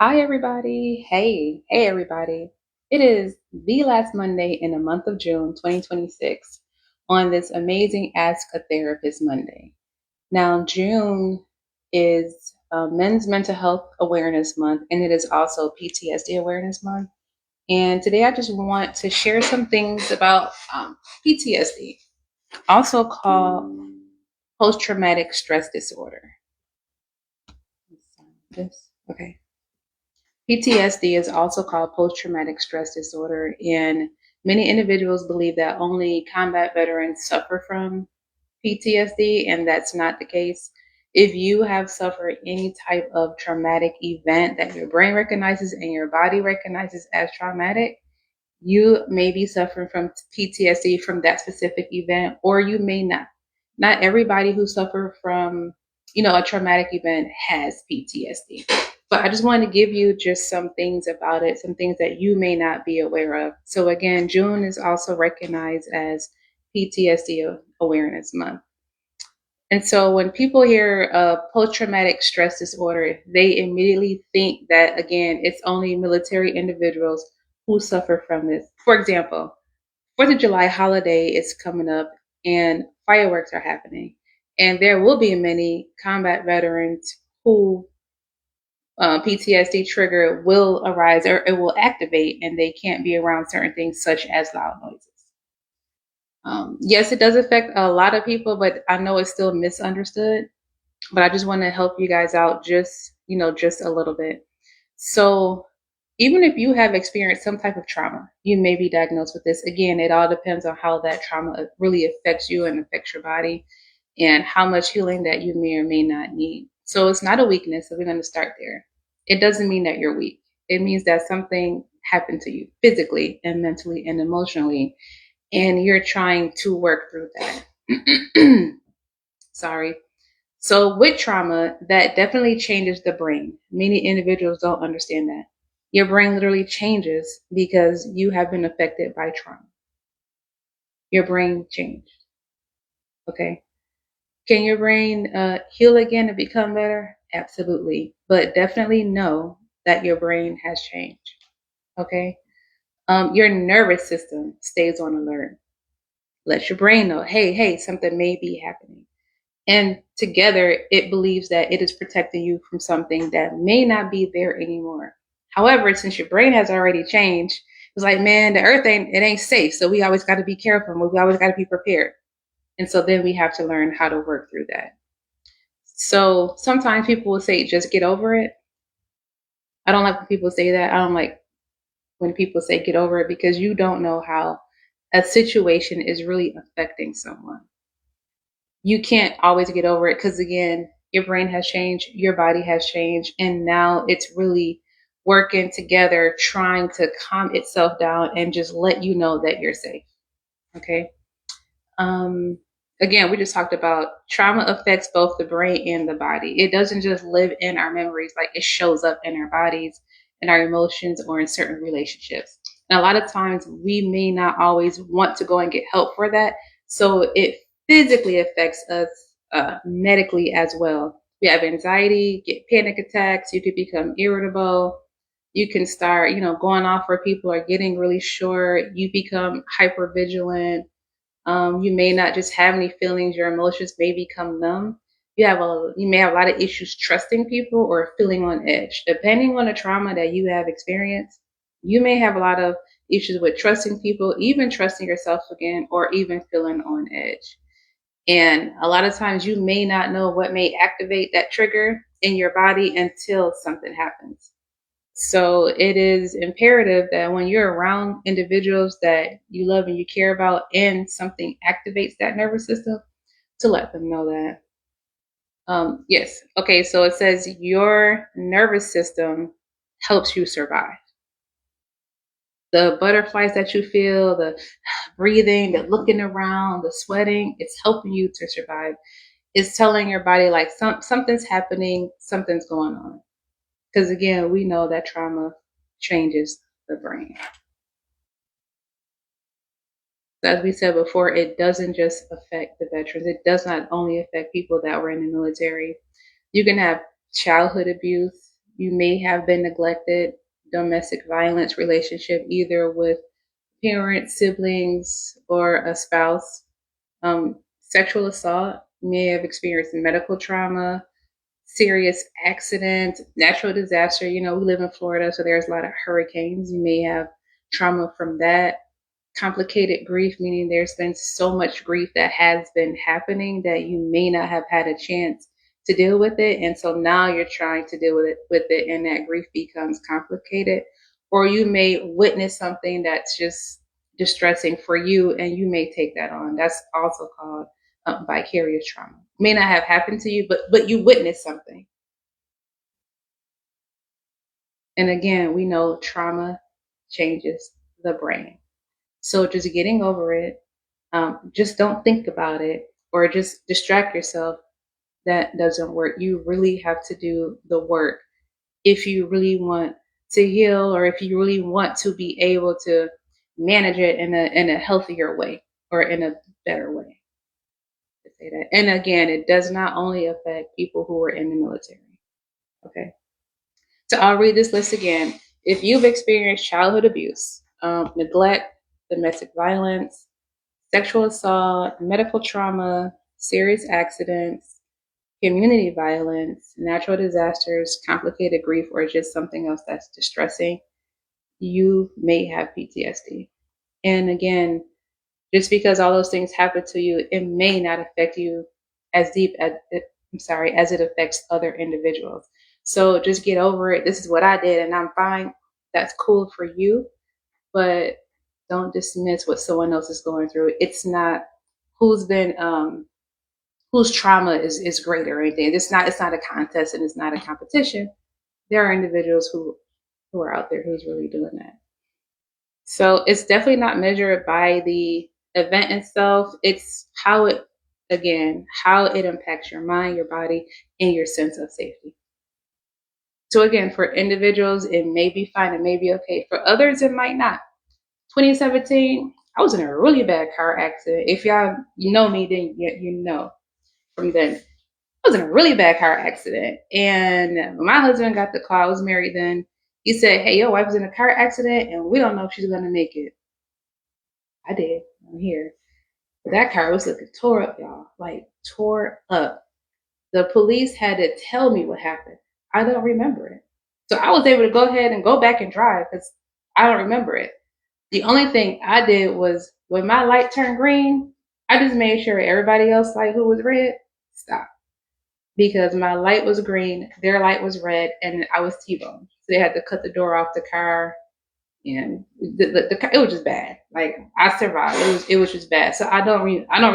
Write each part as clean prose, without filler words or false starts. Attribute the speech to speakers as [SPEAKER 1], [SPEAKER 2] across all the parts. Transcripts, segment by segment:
[SPEAKER 1] Hi, everybody. Hey, everybody. It is the last Monday in the month of June 2026 on this amazing Ask a Therapist Monday. Now, June is Men's Mental Health Awareness Month, and it is also PTSD Awareness Month. And today I just want to share some things about PTSD, also called post traumatic stress disorder. This, okay. PTSD is also called post traumatic stress disorder, and many individuals believe that only combat veterans suffer from PTSD, and that's not the case. If you have suffered any type of traumatic event that your brain recognizes and your body recognizes as traumatic, you may be suffering from PTSD from that specific event, or you may not. Not everybody who suffer from, a traumatic event has PTSD. But I just wanted to give you just some things about it, some things that you may not be aware of. So again, June is also recognized as PTSD Awareness Month. And so when people hear post-traumatic stress disorder, they immediately think that, again, it's only military individuals who suffer from this. For example, 4th of July holiday is coming up and fireworks are happening. And there will be many combat veterans who PTSD trigger will arise or it will activate and they can't be around certain things such as loud noises. Yes, it does affect a lot of people, but I know it's still misunderstood. But I just want to help you guys out just a little bit. So, even if you have experienced some type of trauma, you may be diagnosed with this. Again, it all depends on how that trauma really affects you and affects your body and how much healing that you may or may not need. So, it's not a weakness. So, we're going to start there. It doesn't mean that you're weak, it means that something happened to you physically and mentally and emotionally, and you're trying to work through that. Sorry. So with trauma, that definitely changes the brain. Many individuals don't understand that. Your brain literally changes because you have been affected by trauma. Your brain changed. Okay. Can your brain heal again and become better? Absolutely. But definitely know that your brain has changed. Okay. Your nervous system stays on alert. Let your brain know, hey, something may be happening. And together, it believes that it is protecting you from something that may not be there anymore. However, since your brain has already changed, it's like, man, the earth ain't safe. So we always got to be careful. We always got to be prepared. And so then we have to learn how to work through that. So sometimes people will say, just get over it. I don't like when people say that. I don't like when people say get over it because you don't know how a situation is really affecting someone. You can't always get over it because again, your brain has changed, your body has changed, and now it's really working together trying to calm itself down and just let you know that you're safe. Okay. um Again, we just talked about trauma affects both the brain and the body. It doesn't just live in our memories, like it shows up in our bodies, in our emotions, or in certain relationships. And a lot of times we may not always want to go and get help for that, so it physically affects us medically as well. We have anxiety, get panic attacks, you could become irritable, you can start going off where people are getting really short, you become hyper vigilant. You may not just have any feelings, your emotions may become numb. You may have a lot of issues trusting people or feeling on edge. Depending on the trauma that you have experienced, you may have a lot of issues with trusting people, even trusting yourself again, or even feeling on edge. And a lot of times you may not know what may activate that trigger in your body until something happens. So it is imperative that when you're around individuals that you love and you care about and something activates that nervous system, to let them know that. Yes. Okay. So it says your nervous system helps you survive. The butterflies that you feel, the breathing, the looking around, the sweating, it's helping you to survive. It's telling your body like something's happening, something's going on. Because again, we know that trauma changes the brain. As we said before, it doesn't just affect the veterans. It does not only affect people that were in the military. You can have childhood abuse. You may have been neglected, domestic violence relationship, either with parents, siblings, or a spouse, sexual assault. You may have experienced medical trauma, serious accident, natural disaster. We live in Florida, so there's a lot of hurricanes. You may have trauma from that. Complicated grief, meaning there's been so much grief that has been happening that you may not have had a chance to deal with it. And so now you're trying to deal with it, and that grief becomes complicated. Or you may witness something that's just distressing for you, and you may take that on. That's also called vicarious trauma. May not have happened to you, but you witnessed something. And again, we know trauma changes the brain. So just getting over it, just don't think about it or just distract yourself. That doesn't work. You really have to do the work if you really want to heal, or if you really want to be able to manage it in a healthier way, or in a better way, to say that. And again, it does not only affect people who are in the military. Okay. So I'll read this list again. If you've experienced childhood abuse, neglect, domestic violence, sexual assault, medical trauma, serious accidents, community violence, natural disasters, complicated grief, or just something else that's distressing, you may have PTSD. And again, just because all those things happen to you, it may not affect you as deep as as it affects other individuals. So just get over it. This is what I did and I'm fine. That's cool for you, but don't dismiss what someone else is going through. It's not who's been whose trauma is greater or anything. It's not a contest, and it's not a competition. There are individuals who are out there who's really doing that. So it's definitely not measured by the event itself. It's how it impacts your mind, your body, and your sense of safety. So again, for individuals, it may be fine, it may be okay. For others, it might not. 2017, I was in a really bad car accident. If y'all know me, then you know from then. I was in a really bad car accident. And when my husband got the call, I was married then. He said, "Hey, your wife was in a car accident and we don't know if she's going to make it." I did. I'm here. But that car was looking tore up, y'all. Like, tore up. The police had to tell me what happened. I don't remember it. So I was able to go ahead and go back and drive because I don't remember it. The only thing I did was when my light turned green, I just made sure everybody else, like who was red, stopped. Because my light was green, their light was red, and I was T-boned. So they had to cut the door off the car, and it was just bad. Like, I survived. It was just bad. So I don't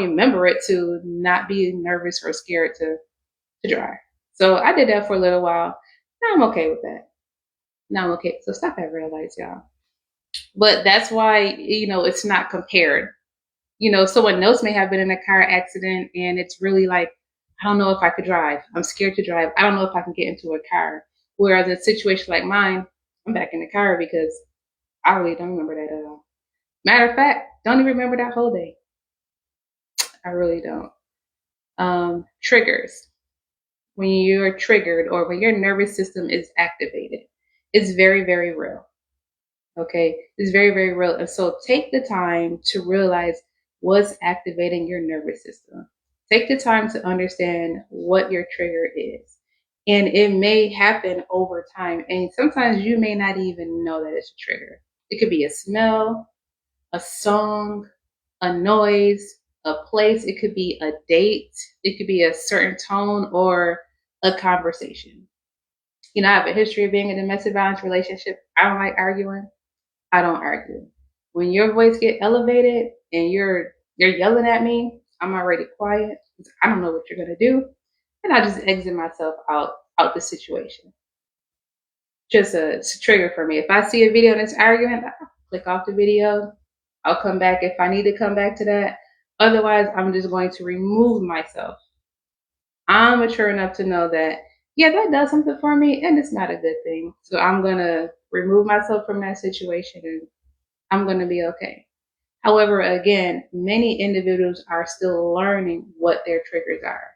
[SPEAKER 1] remember it to not be nervous or scared to drive. So I did that for a little while. Now I'm okay with that. Now I'm okay. So stop at red lights, y'all. But that's why it's not compared. Someone else may have been in a car accident and it's really like, I don't know if I could drive. I'm scared to drive. I don't know if I can get into a car. Whereas in a situation like mine, I'm back in the car because I really don't remember that at all. Matter of fact, don't even remember that whole day. I really don't. Triggers. When you're triggered or when your nervous system is activated, it's very, very real. Okay, it's very, very real. And so take the time to realize what's activating your nervous system. Take the time to understand what your trigger is. And it may happen over time. And sometimes you may not even know that it's a trigger. It could be a smell, a song, a noise, a place. It could be a date. It could be a certain tone or a conversation. I have a history of being in a domestic violence relationship. I don't like arguing. I don't argue. When your voice get elevated and you're yelling at me, I'm already quiet. I don't know what you're gonna do, and I just exit myself out the situation. Just it's a trigger for me. If I see a video that's arguing, I'll click off the video. I'll come back if I need to come back to that. Otherwise, I'm just going to remove myself. I'm mature enough to know that, yeah, that does something for me and it's not a good thing. So I'm going to remove myself from that situation and I'm going to be okay. However, again, many individuals are still learning what their triggers are.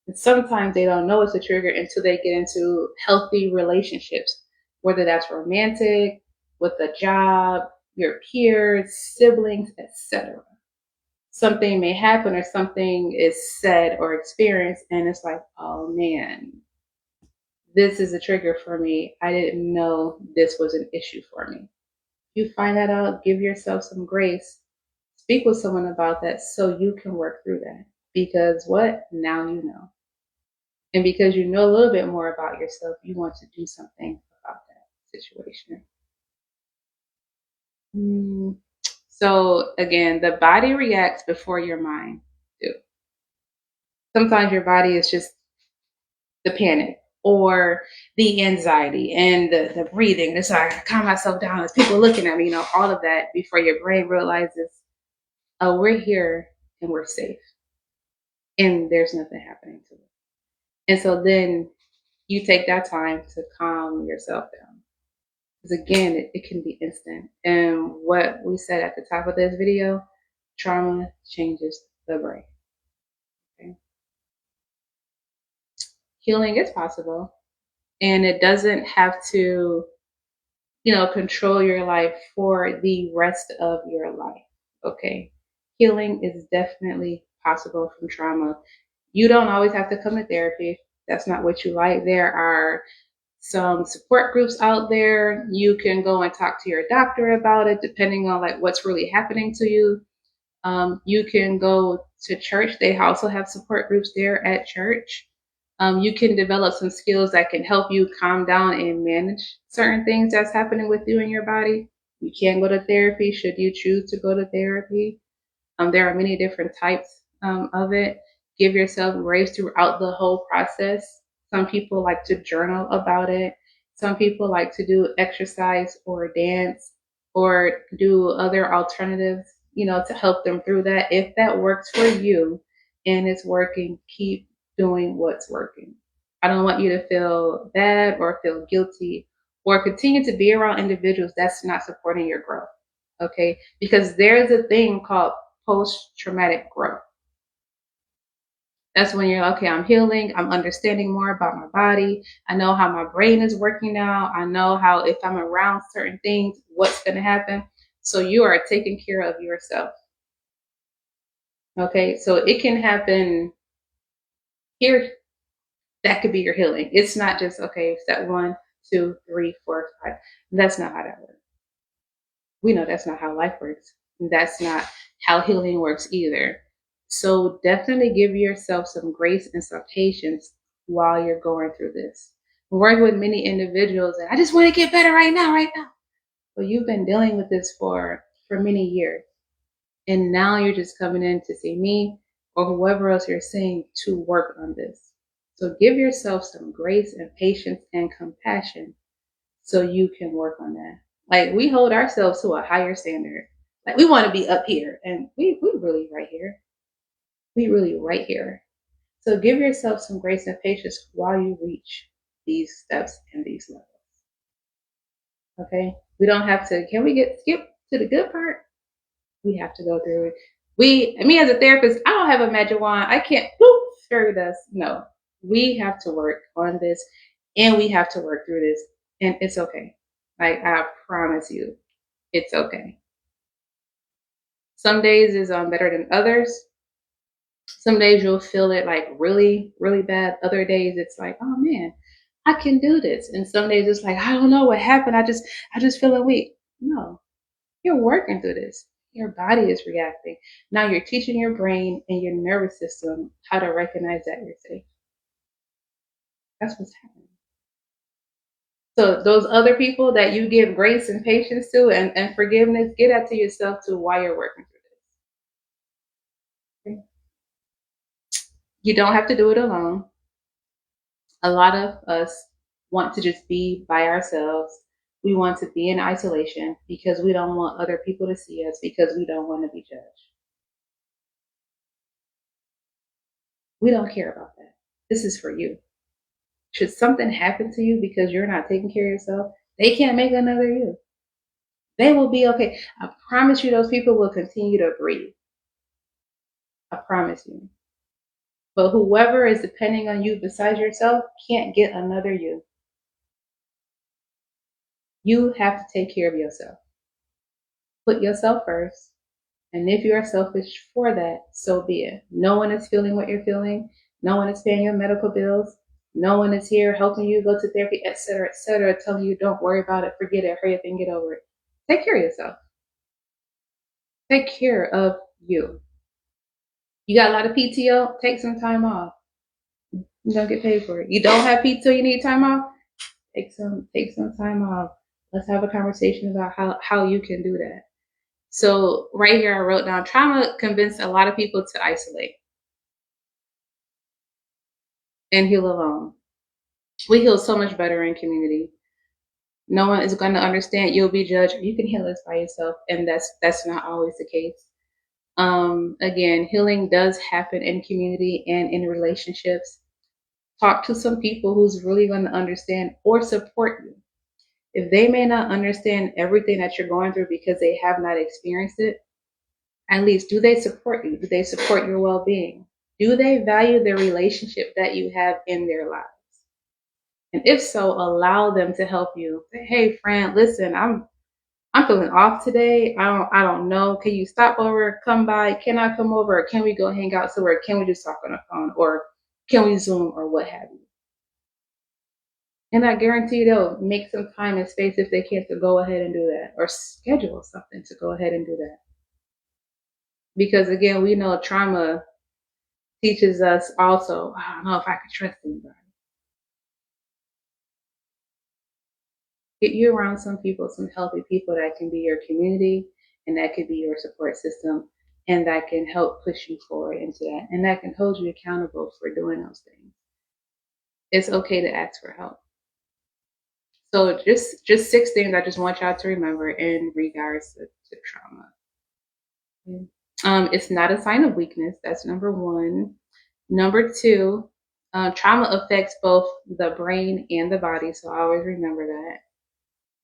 [SPEAKER 1] And sometimes they don't know it's a trigger until they get into healthy relationships, whether that's romantic, with a job, your peers, siblings, etc. Something may happen or something is said or experienced, and it's like, oh man, this is a trigger for me. I didn't know this was an issue for me. If you find that out, give yourself some grace. Speak with someone about that so you can work through that. Because what? Now you know. And because you know a little bit more about yourself, you want to do something about that situation. Mm. So again, the body reacts before your mind do. Sometimes your body is just the panic or the anxiety and the breathing. It's like I calm myself down. There's people looking at me, all of that before your brain realizes, oh, we're here and we're safe and there's nothing happening to it. And so then you take that time to calm yourself down. Because again, it can be instant. And what we said at the top of this video, trauma changes the brain. Okay? Healing is possible, and it doesn't have to, control your life for the rest of your life. Okay? Healing is definitely possible from trauma. You don't always have to come to therapy. That's not what you like. There are some support groups out there. You can go and talk to your doctor about it, depending on like what's really happening to you. You can go to church. They also have support groups there at church. You can develop some skills that can help you calm down and manage certain things that's happening with you in your body. You can go to therapy should you choose to go to therapy. There are many different types of it. Give yourself grace throughout the whole process. Some people like to journal about it. Some people like to do exercise or dance or do other alternatives, to help them through that. If that works for you and it's working, keep doing what's working. I don't want you to feel bad or feel guilty or continue to be around individuals that's not supporting your growth. Okay? Because there's a thing called post traumatic growth. That's when you're okay, I'm healing, I'm understanding more about my body. I know how my brain is working now. I know how, if I'm around certain things, what's going to happen. So you are taking care of yourself. Okay, so it can happen here. That could be your healing. It's not just, okay, step 1, 2, 3, 4, 5. That's not how that works. We know that's not how life works. That's not how healing works either. So definitely give yourself some grace and some patience while you're going through this. I'm working with many individuals and I just want to get better right now, right now. But you've been dealing with this for many years. And now you're just coming in to see me or whoever else you're seeing to work on this. So give yourself some grace and patience and compassion so you can work on that. Like we hold ourselves to a higher standard. Like we want to be up here and we really right here. We really right here. So give yourself some grace and patience while you reach these steps and these levels. Okay? We don't have to, can we skip to the good part? We have to go through it. Me as a therapist, I don't have a magic wand. I can't fairy dust. No. We have to work on this and we have to work through this. And it's okay. Like I promise you, it's okay. Some days is better than others. Some days you'll feel it like really, really bad. Other days it's like, oh man, I can do this. And some days it's like, I don't know what happened. I just feel weak. No, you're working through this. Your body is reacting. Now you're teaching your brain and your nervous system how to recognize that you're safe. That's what's happening. So those other people that you give grace and patience to and forgiveness, get that to yourself too while you're working through this. Okay? You don't have to do it alone. A lot of us want to just be by ourselves. We want to be in isolation because we don't want other people to see us because we don't want to be judged. We don't care about that. This is for you. Should something happen to you because you're not taking care of yourself, they can't make another you. They will be okay. I promise you, those people will continue to breathe. I promise you. But whoever is depending on you besides yourself can't get another you. You have to take care of yourself. Put yourself first. And if you are selfish for that, so be it. No one is feeling what you're feeling. No one is paying your medical bills. No one is here helping you go to therapy, etc., telling you don't worry about it, forget it, hurry up and get over it. Take care of yourself. Take care of you. You got a lot of PTO, take some time off. You don't get paid for it. You don't have PTO, you need time off, take some time off. Let's have a conversation about how you can do that. So right here I wrote down trauma convinced a lot of people to isolate and heal alone. We heal so much better in community. No one is going to understand. You'll be judged. You can heal this by yourself, and that's not always the case. Again, healing does happen in community and in relationships. Talk to some people who's really going to understand or support you. If they may not understand everything that you're going through because they have not experienced it, at least do they support you? Do they support your well-being? Do they value the relationship that you have in their lives? And if so, allow them to help you. Say, hey friend, listen, I'm feeling off today. I don't know. Can you stop over, come by? Can I come over? Or can we go hang out somewhere? Can we just talk on the phone? Or can we Zoom or what have you? And I guarantee they'll make some time and space if they can to go ahead and do that or schedule something to go ahead and do that. Because again, we know trauma teaches us also, I don't know if I could trust anybody. Get you around some people, some healthy people that can be your community and that could be your support system and that can help push you forward into that and that can hold you accountable for doing those things. It's okay to ask for help. So just 6 things I just want y'all to remember in regards to trauma. It's not a sign of weakness. That's number one. Number two, trauma affects both the brain and the body. So always remember that.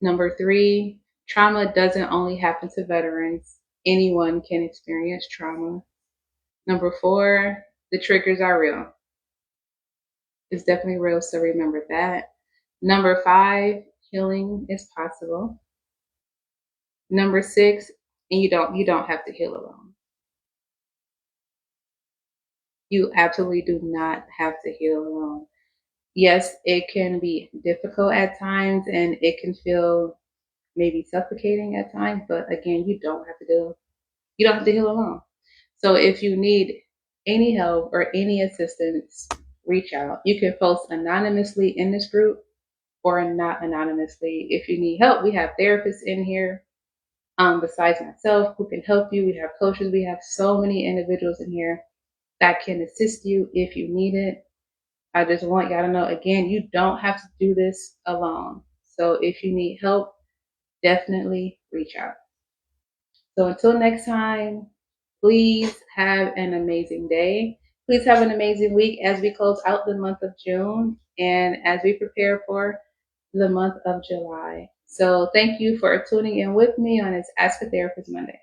[SPEAKER 1] Number three, trauma doesn't only happen to veterans. Anyone can experience trauma. Number four, the triggers are real. It's definitely real, so remember that. Number five, healing is possible. Number six, and you don't have to heal alone. You absolutely do not have to heal alone. Yes, it can be difficult at times and it can feel maybe suffocating at times, but again, you don't have to heal alone. So if you need any help or any assistance, reach out. You can post anonymously in this group or not anonymously. If you need help, we have therapists in here besides myself who can help you. We have coaches. We have so many individuals in here that can assist you if you need it. I just want y'all to know again, you don't have to do this alone. So if you need help, definitely reach out. So until next time, please have an amazing day. Please have an amazing week as we close out the month of June and as we prepare for the month of July. So thank you for tuning in with me on this Ask a Therapist Monday.